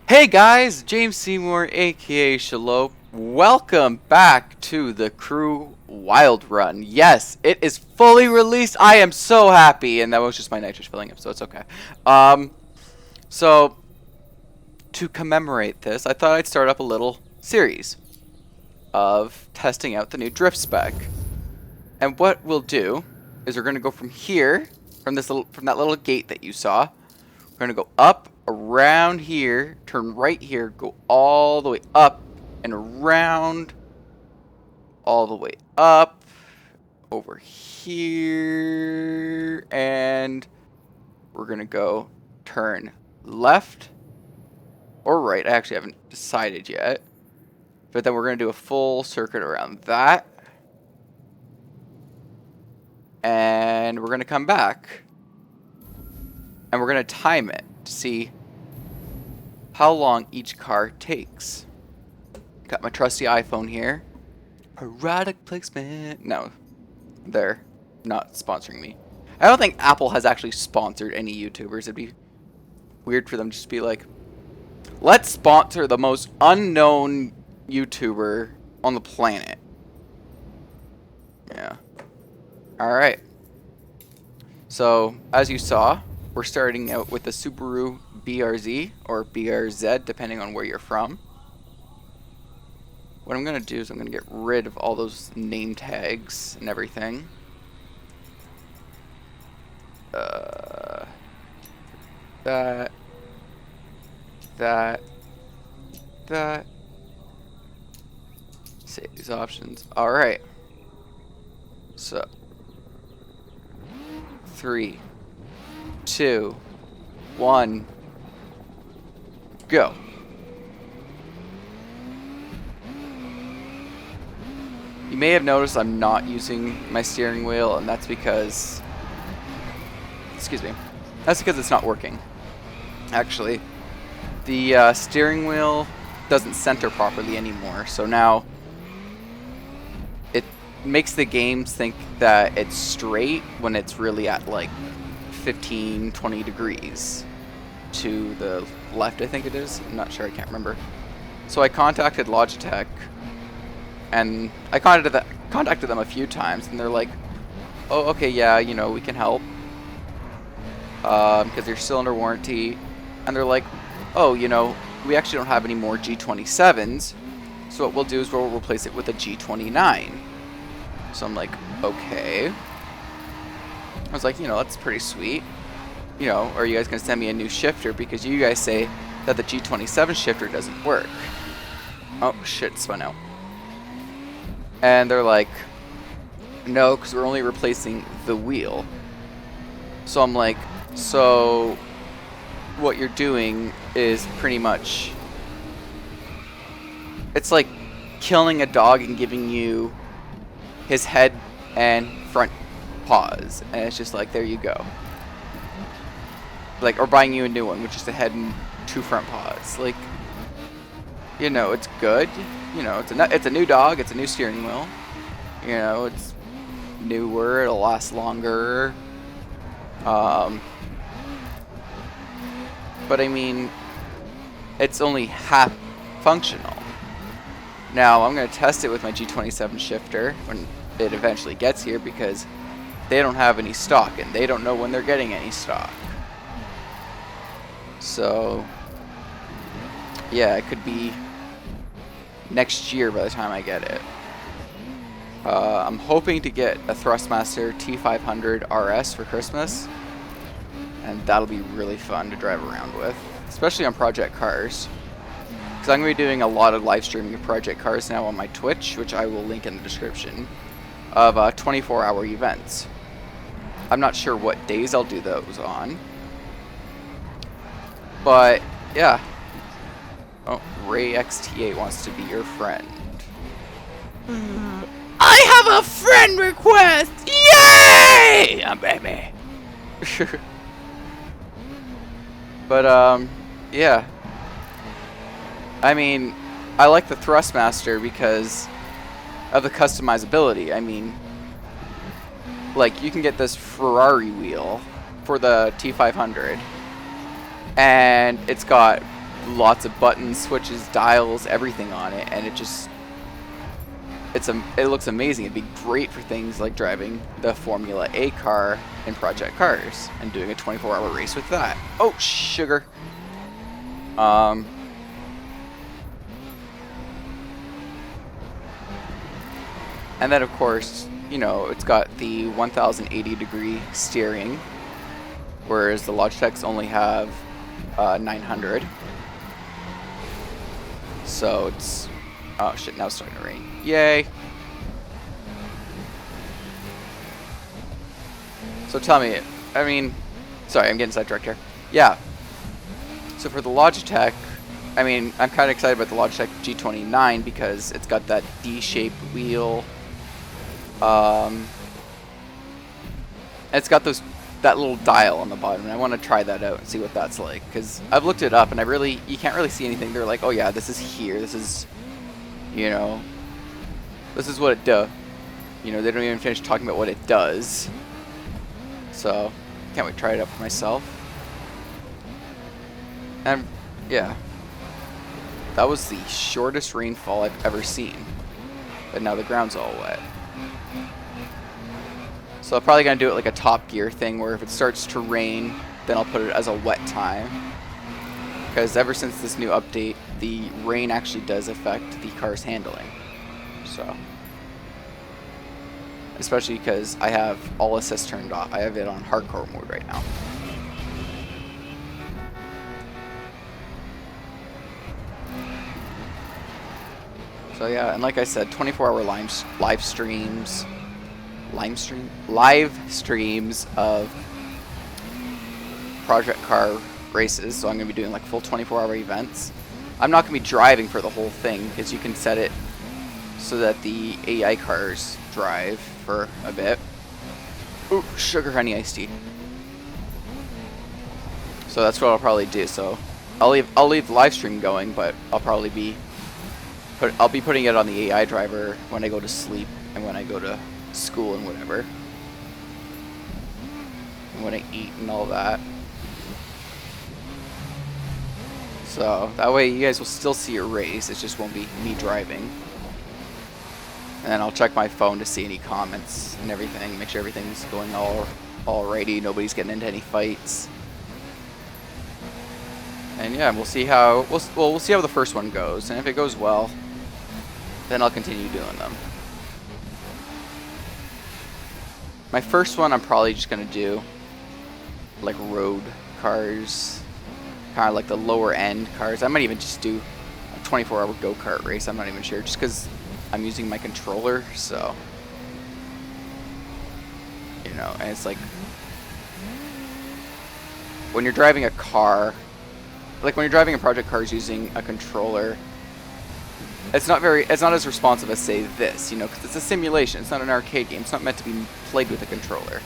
Hey guys, James Seymour, aka Shalope. Welcome back to the Crew Wild Run. Yes, it is fully released. I am so happy, and that was just my nitrous filling up, so it's okay. So to commemorate this, I thought I'd start up a little series of testing out the new drift spec. And what we'll do is we're gonna go from here, from that little gate that you saw. We're gonna go up, around here, turn right here, go all the way up and around, all the way up, over here, and we're gonna go turn left or right. I actually haven't decided yet, but then we're gonna do a full circuit around that, and we're gonna come back, and we're gonna time it to see how long each car takes. Got my trusty iPhone here. Product placement. No, they're not sponsoring me. I don't think Apple has actually sponsored any YouTubers. It'd be weird for them to just be like, let's sponsor the most unknown YouTuber on the planet. Yeah. Alright. So, as you saw, we're starting out with the Subaru BRZ, or BRZ, depending on where you're from. What I'm going to do is I'm going to get rid of all those name tags and everything. That. Save these options. Alright. So. 3, 2, 1, go. You may have noticed I'm not using my steering wheel, and that's because, excuse me, that's because it's not working. Actually, the steering wheel doesn't center properly anymore, so now it makes the games think that it's straight when it's really at like 15, 20 degrees to the left, I think it is. I'm not sure, I can't remember. So I contacted Logitech, and I contacted them a few times, and they're like, oh, okay, yeah, you know, we can help, because they're still under warranty. And they're like, oh, you know, we actually don't have any more G27s, so what we'll do is we'll replace it with a G29. So I'm like, okay. I was like, you know, that's pretty sweet. You know, are you guys going to send me a new shifter? Because you guys say that the G27 shifter doesn't work. Oh, shit, spun out. And they're like, no, because we're only replacing the wheel. So I'm like, so what you're doing is pretty much, it's like killing a dog and giving you his head and front paws, and it's just like, there you go. Like, or buying you a new one, which is the head and 2 front paws. Like, you know, it's good. You know, it's a new dog, it's a new steering wheel. You know, it's newer, it'll last longer. But I mean, it's only half functional. Now, I'm going to test it with my G27 shifter when it eventually gets here, because they don't have any stock, and they don't know when they're getting any stock. So, yeah, it could be next year by the time I get it. I'm hoping to get a Thrustmaster T500 RS for Christmas, and that'll be really fun to drive around with, especially on project cars, because I'm going to be doing a lot of live streaming of project cars now on my Twitch, which I will link in the description, of 24-hour events. I'm not sure what days I'll do those on, but yeah. Oh, Ray XT8 wants to be your friend. I have a friend request! Yay! I'm baby. But, yeah. I mean, I like the Thrustmaster because of the customizability. I mean, like, you can get this Ferrari wheel for the T500, and it's got lots of buttons, switches, dials, everything on it, and it just it looks amazing. It'd be great for things like driving the Formula A car in Project Cars and doing a 24-hour race with that. Oh, sugar. And then of course, you know, it's got the 1080-degree steering, whereas the Logitechs only have 900. So it's, oh shit, now it's starting to rain. Yay. So tell me, I mean, sorry, I'm getting sidetracked here. Yeah. So for the Logitech, I mean, I'm kind of excited about the Logitech G29 because it's got that D-shaped wheel. It's got that little dial on the bottom, and I want to try that out and see what that's like, because I've looked it up and you can't really see anything. They're like, oh yeah, this is here, this is, you know, this is what it does. You know, they don't even finish talking about what it does. So, can't wait to try it out for myself. And yeah, that was the shortest rainfall I've ever seen, but now the ground's all wet. So I'm probably going to do it like a Top Gear thing, where if it starts to rain, then I'll put it as a wet time. Because ever since this new update, the rain actually does affect the car's handling. So, especially because I have all assist turned off. I have it on hardcore mode right now. So yeah, and like I said, 24-hour live streams of Project Car races. So I'm going to be doing like full 24-hour events. I'm not going to be driving for the whole thing, because you can set it so that the AI cars drive for a bit. Ooh, sugar honey iced tea. So that's what I'll probably do. So I'll leave the live stream going, but I'll probably be putting it on the AI driver when I go to sleep and when I go to school and whatever, and when I eat and all that. So that way you guys will still see a race, it just won't be me driving. And then I'll check my phone to see any comments and everything, make sure everything's going alrighty, nobody's getting into any fights. And yeah, we'll see how we'll see how the first one goes, and if it goes well, then I'll continue doing them. My first one, I'm probably just going to do like road cars, kind of like the lower end cars. I might even just do a 24-hour go-kart race. I'm not even sure, just because I'm using my controller, so, you know, and it's like, when you're driving a car, like when you're driving a Project Cars using a controller, it's not as responsive as, say, this, you know, because it's a simulation. It's not an arcade game. It's not meant to be played with a controller.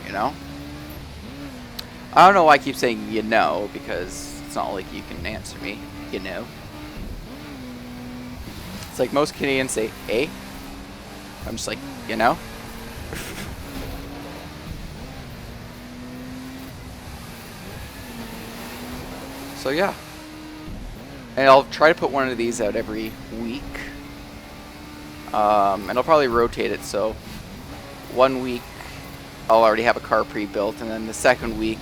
You know? I don't know why I keep saying you know, because it's not like you can answer me. You know? It's like most Canadians say, eh? I'm just like, you know? So yeah. And I'll try to put one of these out every week. And I'll probably rotate it, so 1 week I'll already have a car pre-built, and then the second week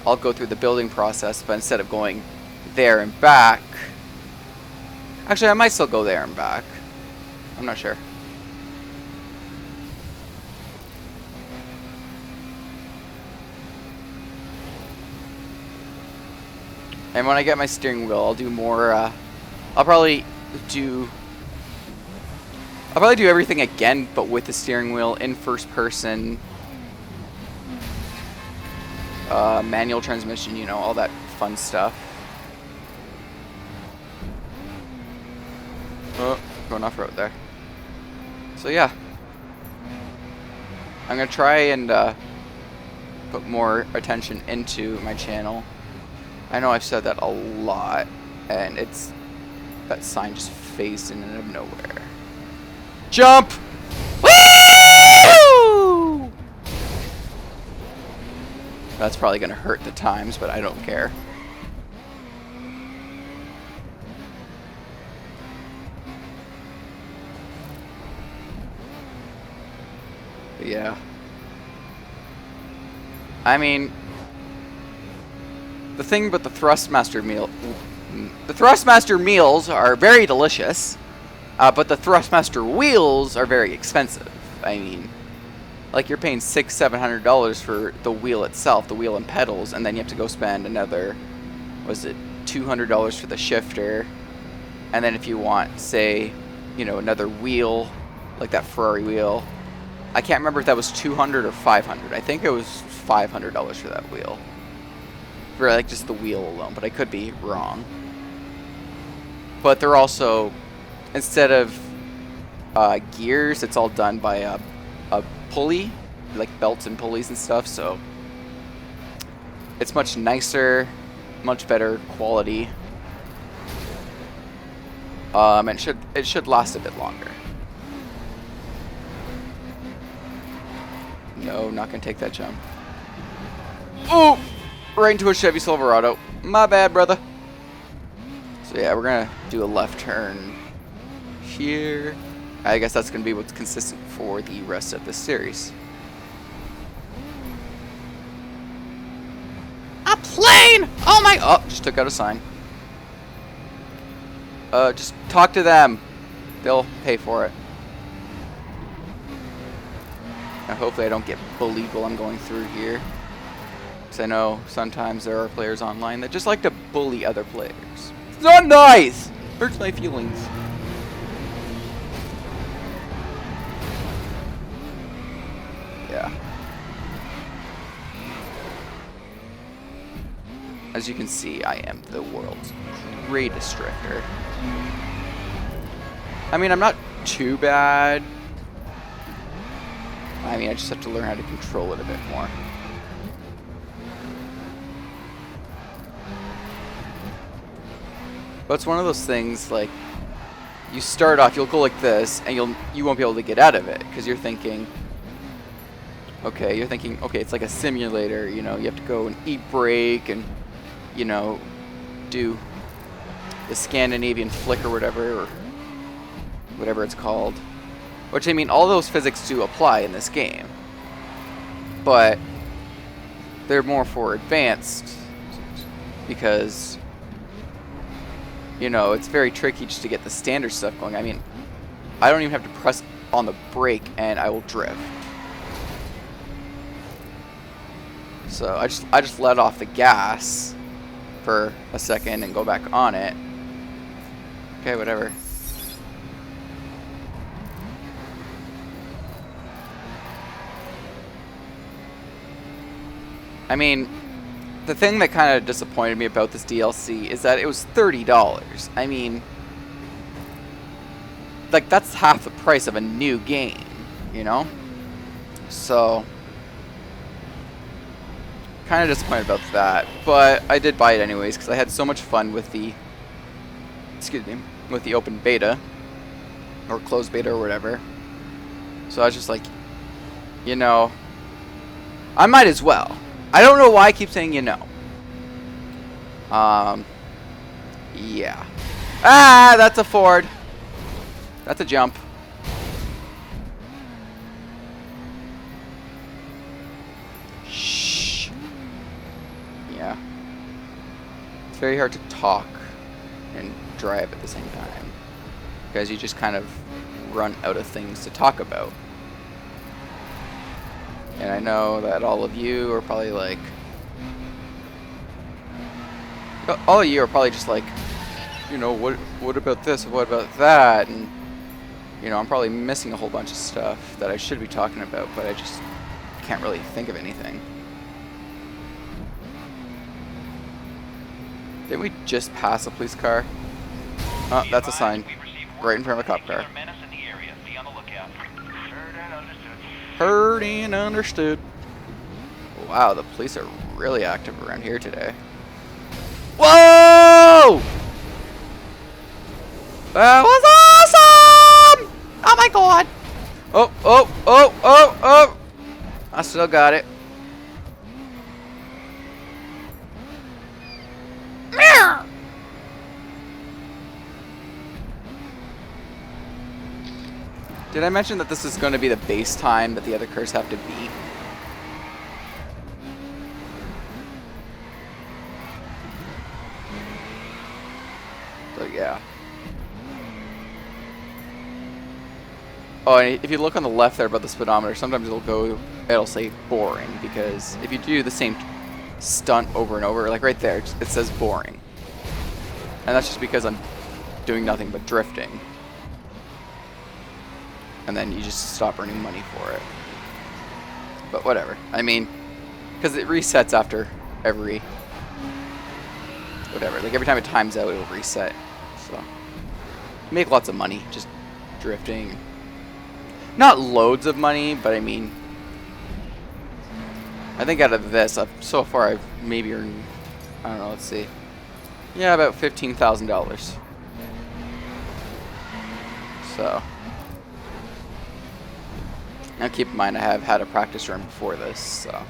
I'll go through the building process, but instead of going there and back, actually I might still go there and back. I'm not sure. And when I get my steering wheel, I'll do more, I'll probably do everything again, but with the steering wheel in first person, manual transmission, you know, all that fun stuff. Oh, going off-road there. So yeah, I'm gonna try and put more attention into my channel. I know I've said that a lot, and that sign just phased in and out of nowhere. Jump! Woo! That's probably going to hurt the times, but I don't care. But yeah. I mean, the thing about the Thrustmaster meals are very delicious, but the Thrustmaster wheels are very expensive. I mean, like you're paying $600–700 for the wheel itself, the wheel and pedals, and then you have to go spend another, was it $200 for the shifter, and then if you want, say, you know, another wheel, like that Ferrari wheel, I can't remember if that was $200 or $500. I think it was $500 for that wheel, for like just the wheel alone, but I could be wrong. But they're also, instead of gears, it's all done by a pulley, like belts and pulleys and stuff, so it's much nicer, much better quality, and it should last a bit longer. No, not gonna take that jump. Oh, right into a Chevy Silverado. My bad, brother. So yeah, we're gonna do a left turn here. I guess that's gonna be what's consistent for the rest of this series. A plane! Oh my! Oh, just took out a sign. Just talk to them. They'll pay for it. And hopefully I don't get bullied while I'm going through here. Because I know sometimes there are players online that just like to bully other players. It's not nice! Hurts my feelings. Yeah. As you can see, I am the world's greatest drifter. I mean, I'm not too bad. I mean, I just have to learn how to control it a bit more. But it's one of those things, like, you start off, you'll go like this, and you won't be able to get out of it, because you're thinking, okay, it's like a simulator, you know, you have to go and eat break, and, you know, do the Scandinavian flick or whatever it's called. Which, I mean, all those physics do apply in this game. But they're more for advanced, because, you know, it's very tricky just to get the standard stuff going. I mean, I don't even have to press on the brake and I will drift. So I just let off the gas for a second and go back on it. Okay, whatever. I mean, the thing that kind of disappointed me about this DLC is that it was $30. I mean, like, that's half the price of a new game, you know? So, kind of disappointed about that, but I did buy it anyways because I had so much fun with the, with the open beta, or closed beta or whatever. So I was just like, you know, I might as well. I don't know why I keep saying you know. Yeah. Ah, that's a Ford. That's a jump. Shh. Yeah. It's very hard to talk and drive at the same time, because you just kind of run out of things to talk about. And I know that all of you are probably like, all of you are probably just like, you know, what about this, what about that, and, you know, I'm probably missing a whole bunch of stuff that I should be talking about, but I just can't really think of anything. Didn't we just pass a police car? Oh, that's a sign. Right in front of a cop car. Heard and understood. Wow, the police are really active around here today. Whoa! That was awesome! Oh my god! Oh! I still got it. Did I mention that this is going to be the base time that the other cars have to beat? So yeah. Oh, and if you look on the left there about the speedometer, sometimes it'll say boring, because if you do the same stunt over and over, like right there, it says boring. And that's just because I'm doing nothing but drifting. And then you just stop earning money for it. But whatever. I mean, because it resets after every... whatever. Like every time it times out, it'll reset. So, you make lots of money just drifting. Not loads of money, but I mean, I think out of this, so far I've maybe earned, I don't know, let's see. Yeah, about $15,000. So, now keep in mind I have had a practice run before this, so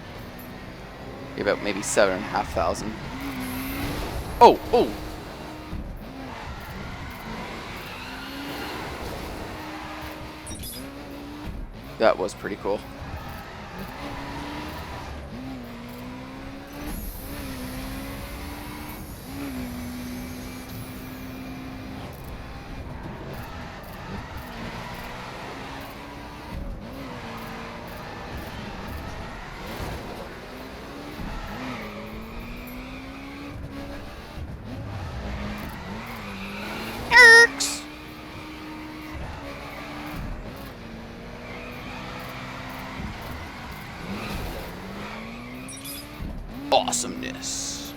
about maybe 7,500. Oh, oh! That was pretty cool. Awesomeness.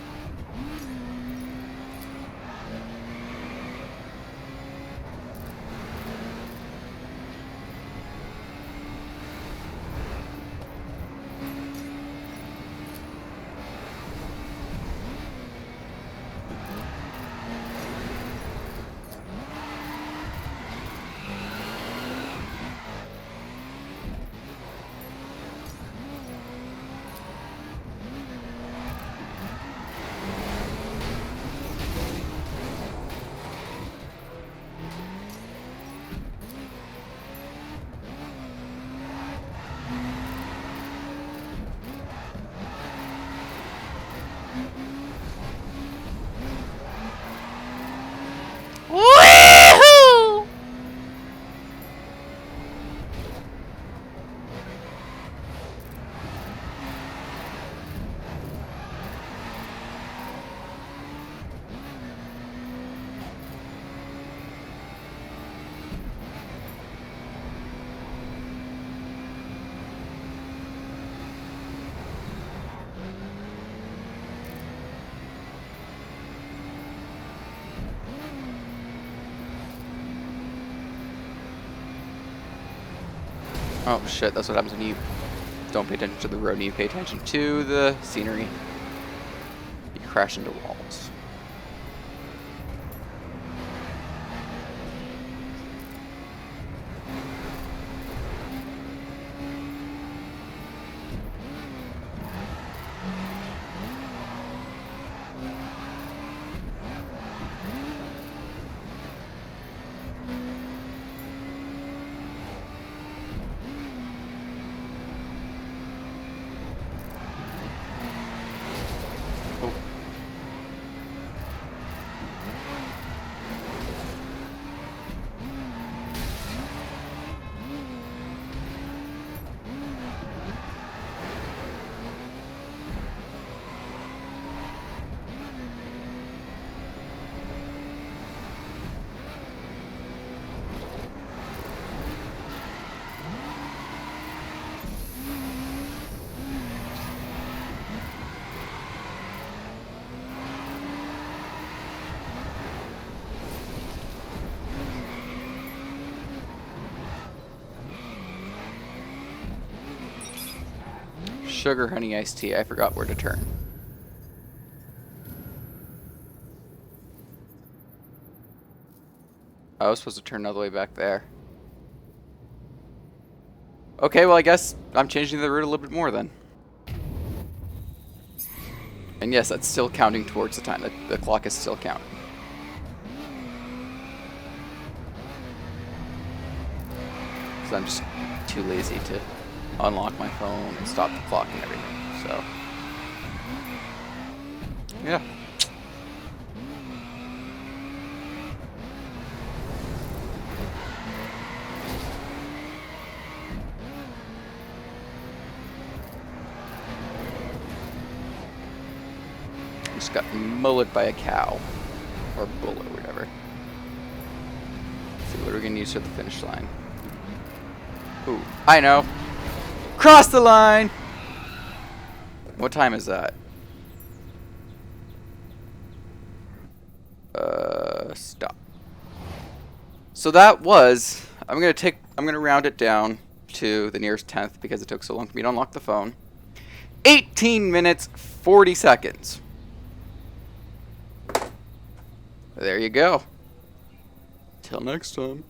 Woohoo! Oh shit, that's what happens when you don't pay attention to the road and you pay attention to the scenery. You crash into walls. Sugar honey iced tea. I forgot where to turn. I was supposed to turn all the way back there. Okay, well I guess I'm changing the route a little bit more then. And yes, that's still counting towards the time. The clock is still counting. because I'm just too lazy to unlock my phone and stop the clock and everything. So, yeah. Just got mulleted by a cow. Or bull or whatever. Let's see, what are we going to use at the finish line? Ooh, I know. Cross the line! What time is that? Stop. So that was, I'm gonna round it down to the nearest tenth because it took so long for me to unlock the phone. 18 minutes, 40 seconds. There you go. Till next time.